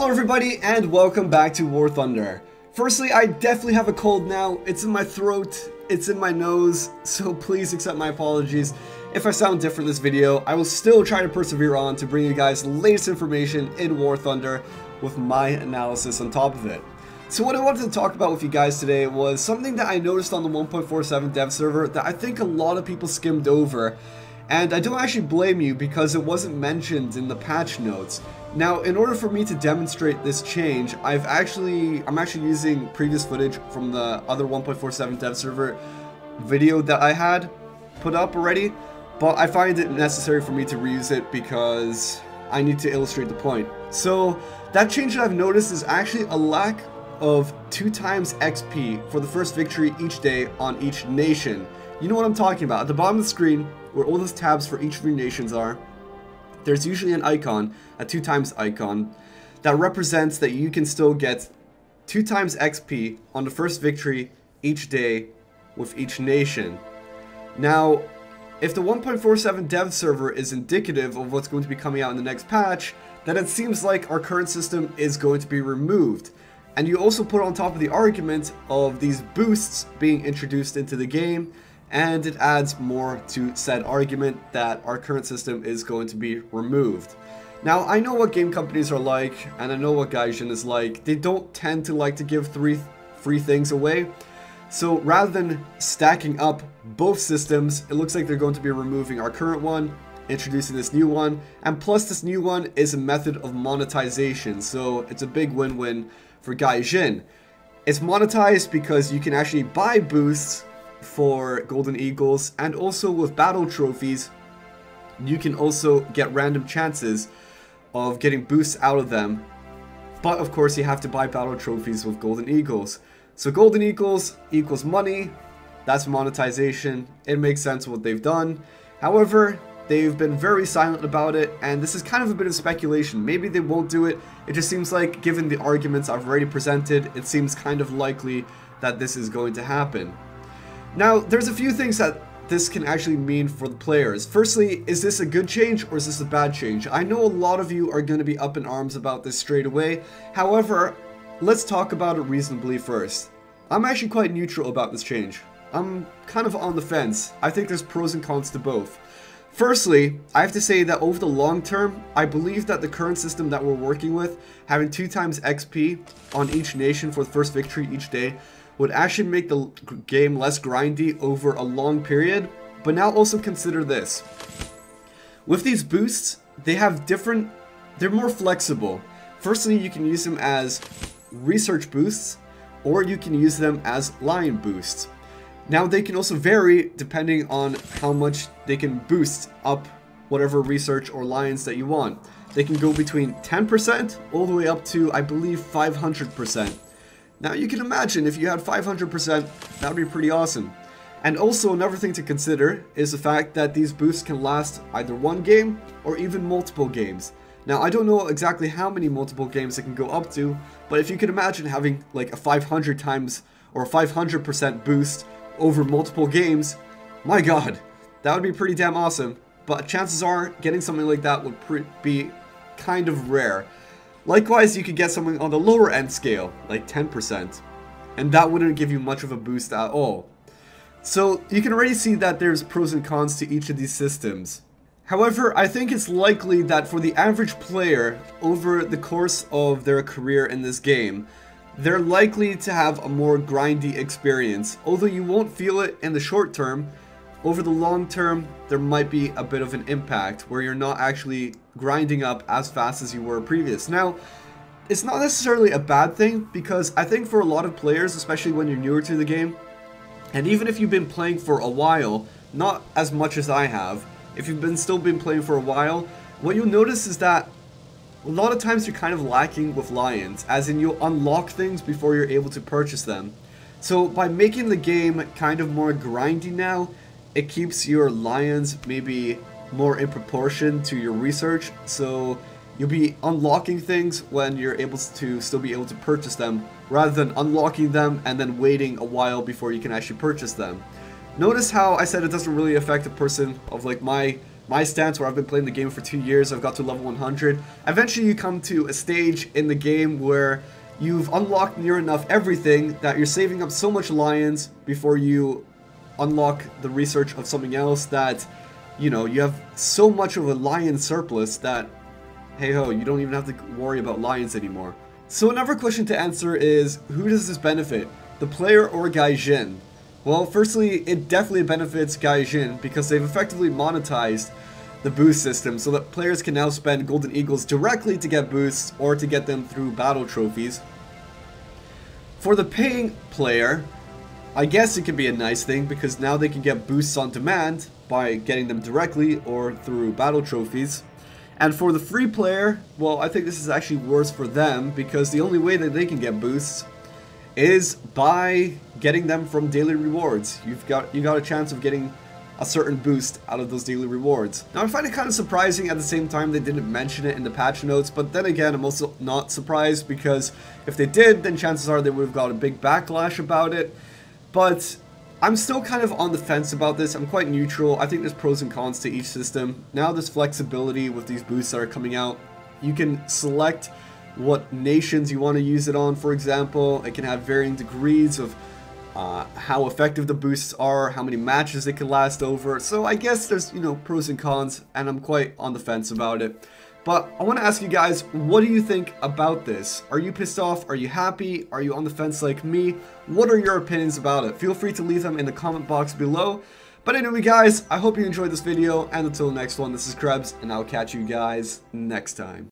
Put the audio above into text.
Hello everybody and welcome back to War Thunder. Firstly, I definitely have a cold now. It's in my throat, it's in my nose, so please accept my apologies. If I sound different in this video, I will still try to persevere on to bring you guys the latest information in War Thunder with my analysis on top of it. So what I wanted to talk about with you guys today was something that I noticed on the 1.47 dev server that I think a lot of people skimmed over. And I don't actually blame you because it wasn't mentioned in the patch notes. Now, in order for me to demonstrate this change, I'm actually using previous footage from the other 1.47 dev server video that I had put up already, but I find it necessary for me to reuse it because I need to illustrate the point. So, that change that I've noticed is actually a lack of 2 times XP for the first victory each day on each nation. You know what I'm talking about. At the bottom of the screen, where all those tabs for each of your nations are, there's usually an icon, a 2 times icon, that represents that you can still get 2 times XP on the first victory each day with each nation. Now, if the 1.47 dev server is indicative of what's going to be coming out in the next patch, then it seems like our current system is going to be removed. And you also put on top of the argument of these boosts being introduced into the game, and it adds more to said argument that our current system is going to be removed. Now, I know what game companies are like, and I know what Gaijin is like. They don't tend to like to give free things away. So rather than stacking up both systems, it looks like they're going to be removing our current one, introducing this new one, and plus this new one is a method of monetization, so it's a big win-win for Gaijin. It's monetized because you can actually buy boosts for golden eagles, and also with battle trophies you can also get random chances of getting boosts out of them, but of course you have to buy battle trophies with golden eagles. So golden eagles equals money, that's monetization. It makes sense what they've done. However, they've been very silent about it, and this is kind of a bit of speculation. Maybe they won't do it. It just seems like, given the arguments I've already presented, it seems kind of likely that this is going to happen. Now, there's a few things that this can actually mean for the players. Firstly, is this a good change or is this a bad change? I know a lot of you are going to be up in arms about this straight away. However, let's talk about it reasonably first. I'm actually quite neutral about this change. I'm kind of on the fence. I think there's pros and cons to both. Firstly, I have to say that over the long term, I believe that the current system that we're working with, having 2 times XP on each nation for the first victory each day, would actually make the game less grindy over a long period. But now also consider this. With these boosts, they're more flexible. Firstly, you can use them as research boosts, or you can use them as lion boosts. Now they can also vary depending on how much they can boost up whatever research or lions that you want. They can go between 10% all the way up to, I believe, 500%. Now you can imagine if you had 500%, that would be pretty awesome. And also another thing to consider is the fact that these boosts can last either 1 game or even multiple games. Now I don't know exactly how many multiple games it can go up to, but if you can imagine having like a 500 times or a 500% boost over multiple games, my god, that would be pretty damn awesome. But chances are getting something like that would be kind of rare. Likewise, you could get something on the lower end scale, like 10%, and that wouldn't give you much of a boost at all. So you can already see that there's pros and cons to each of these systems. However, I think it's likely that for the average player, over the course of their career in this game, they're likely to have a more grindy experience. Although you won't feel it in the short term, over the long term, there might be a bit of an impact where you're not actually grinding up as fast as you were previous. Now, it's not necessarily a bad thing, because I think for a lot of players, especially when you're newer to the game, and even if you've been playing for a while, not as much as I have, if you've still been playing for a while, what you'll notice is that a lot of times you're kind of lacking with lions, as in you'll unlock things before you're able to purchase them. So by making the game kind of more grindy now, it keeps your lions maybe more in proportion to your research, so you'll be unlocking things when you're able to still be able to purchase them, rather than unlocking them and then waiting a while before you can actually purchase them. Notice how I said it doesn't really affect a person of like my my stance where I've been playing the game for 2 years, I've got to level 100. Eventually you come to a stage in the game where you've unlocked near enough everything that you're saving up so much lions before you unlock the research of something else that, you know, you have so much of a lion surplus that, hey ho, you don't even have to worry about lions anymore. So another question to answer is, who does this benefit? The player or Gaijin? Well, firstly, it definitely benefits Gaijin because they've effectively monetized the boost system so that players can now spend golden eagles directly to get boosts or to get them through battle trophies. For the paying player, I guess it can be a nice thing because now they can get boosts on demand by getting them directly or through battle trophies. And for the free player, well, I think this is actually worse for them because the only way that they can get boosts is by getting them from daily rewards. You got a chance of getting a certain boost out of those daily rewards. Now I find it kind of surprising at the same time they didn't mention it in the patch notes, but then again I'm also not surprised because if they did, then chances are they would have got a big backlash about it. But I'm still kind of on the fence about this. I'm quite neutral. I think there's pros and cons to each system. Now there's flexibility with these boosts that are coming out. You can select what nations you want to use it on, for example. It can have varying degrees of how effective the boosts are, how many matches they can last over. So I guess there's, you know, pros and cons, and I'm quite on the fence about it. But I want to ask you guys, what do you think about this? Are you pissed off? Are you happy? Are you on the fence like me? What are your opinions about it? Feel free to leave them in the comment box below. But anyway guys, I hope you enjoyed this video, and until the next one, this is Krebs, and I'll catch you guys next time.